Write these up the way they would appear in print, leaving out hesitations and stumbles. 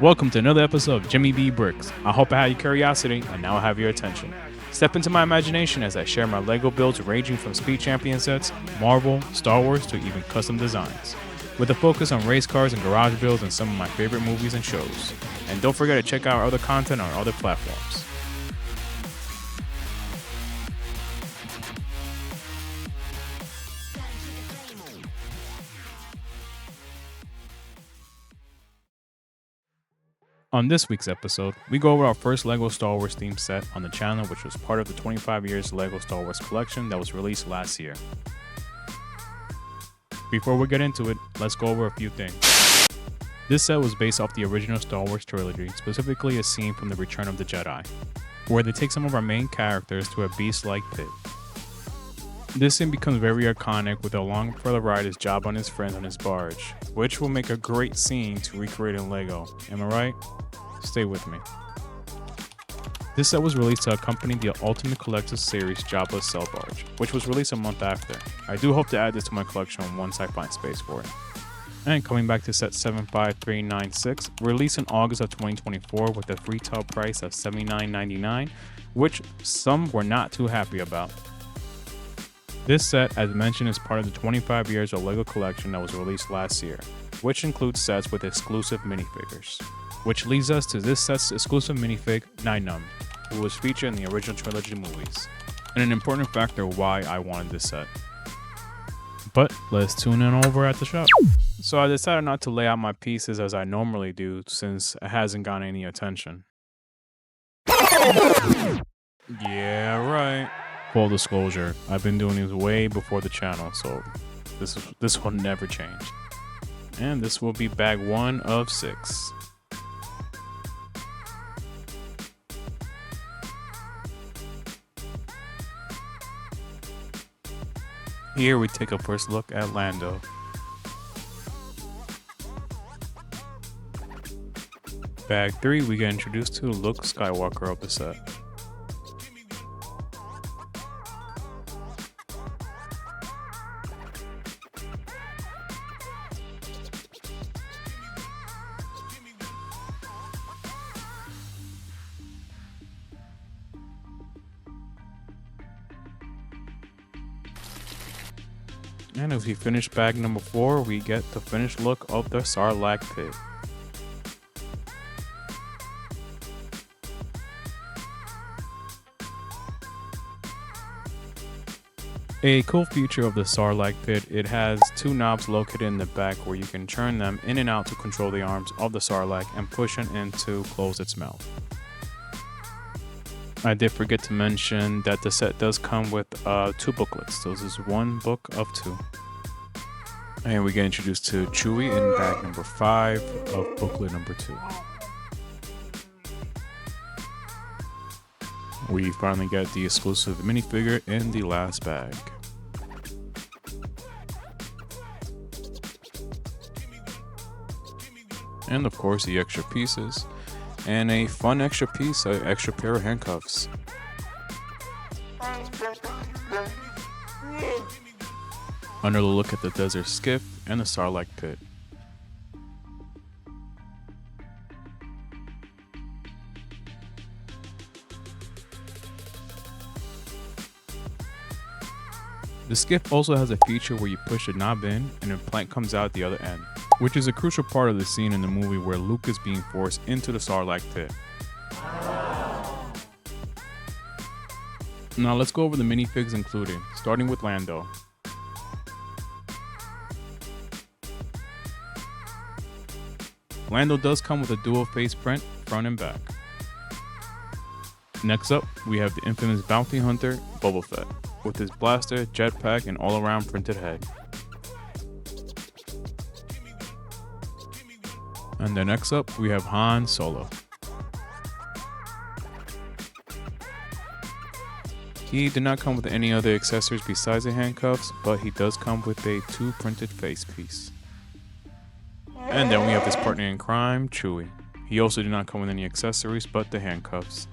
Welcome to another episode of Jimmy B Bricks. I hope I had your curiosity and now I have your attention. Step into my imagination as I share my LEGO builds ranging from Speed Champion sets, Marvel, Star Wars, to even custom designs, with a focus on race cars and garage builds and some of my favorite movies and shows. And don't forget to check out our other content on other platforms. On this week's episode, we go over our first LEGO Star Wars themed set on the channel, which was part of the 25 years LEGO Star Wars collection that was released last year. Before we get into it, let's go over a few things. This set was based off the original Star Wars trilogy, specifically a scene from The Return of the Jedi, where they take some of our main characters to a beast like Pitt. This scene becomes very iconic with along for the ride is Jabba and his friends on his barge, which will make a great scene to recreate in LEGO, am I right? Stay with me. This set was released to accompany the Ultimate Collector's Series Jabba Cell Barge, which was released a month after. I do hope to add this to my collection once I find space for it. And coming back to set 75396, released in August of 2024 with a retail price of $79.99, which some were not too happy about. This set, as mentioned, is part of the 25 years of LEGO collection that was released last year, which includes sets with exclusive minifigures. Which leads us to this set's exclusive minifig, Nunb, who was featured in the original trilogy movies, and an important factor why I wanted this set. But let's tune in over at the shop. So I decided not to lay out my pieces as I normally do since it hasn't gotten any attention. Yeah, right. Full disclosure, I've been doing these way before the channel, so this will never change. And this will be bag 1 of 6. Here we take a first look at Lando. Bag 3, we get introduced to Luke Skywalker of the set. And as we finish bag number 4, we get the finished look of the Sarlacc pit. A cool feature of the Sarlacc pit, it has 2 knobs located in the back where you can turn them in and out to control the arms of the Sarlacc and push it in to close its mouth. I did forget to mention that the set does come with 2 booklets. So this is 1 book of 2. And we get introduced to Chewie in bag number 5 of booklet number 2. We finally get the exclusive minifigure in the last bag. And of course the extra pieces. And a fun extra piece, an extra pair of handcuffs. Another look at the desert skiff and the Sarlacc pit. The skiff also has a feature where you push a knob in and a plank comes out the other end, which is a crucial part of the scene in the movie where Luke is being forced into the Sarlacc pit. Now let's go over the minifigs included, starting with Lando. Lando does come with a dual face print, front and back. Next up, we have the infamous bounty hunter, Boba Fett, with his blaster, jetpack, and all-around printed head. And then next up, we have Han Solo. He did not come with any other accessories besides the handcuffs, but he does come with a 2 printed face piece. And then we have his partner in crime, Chewie. He also did not come with any accessories but the handcuffs.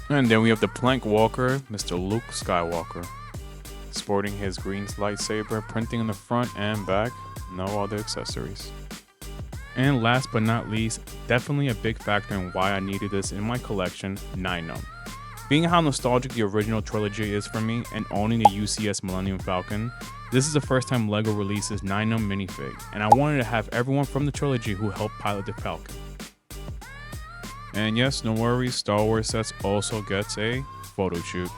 And then we have the plank walker, Mr. Luke Skywalker, sporting his green lightsaber, printing in the front and back. no other accessories. And last but not least, definitely a big factor in why I needed this in my collection, Nunb. Being how nostalgic the original trilogy is for me and owning the UCS Millennium Falcon, this is the first time LEGO releases Nunb minifig, and I wanted to have everyone from the trilogy who helped pilot the Falcon. And yes, no worries, Star Wars Sets also gets a photo shoot.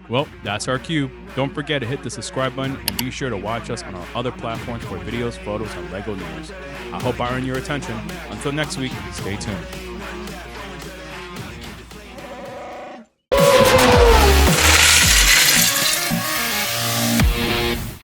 Well, that's our cue. Don't forget to hit the subscribe button and be sure to watch us on our other platforms for videos, photos, and LEGO news. I hope I earn your attention. Until next week, stay tuned.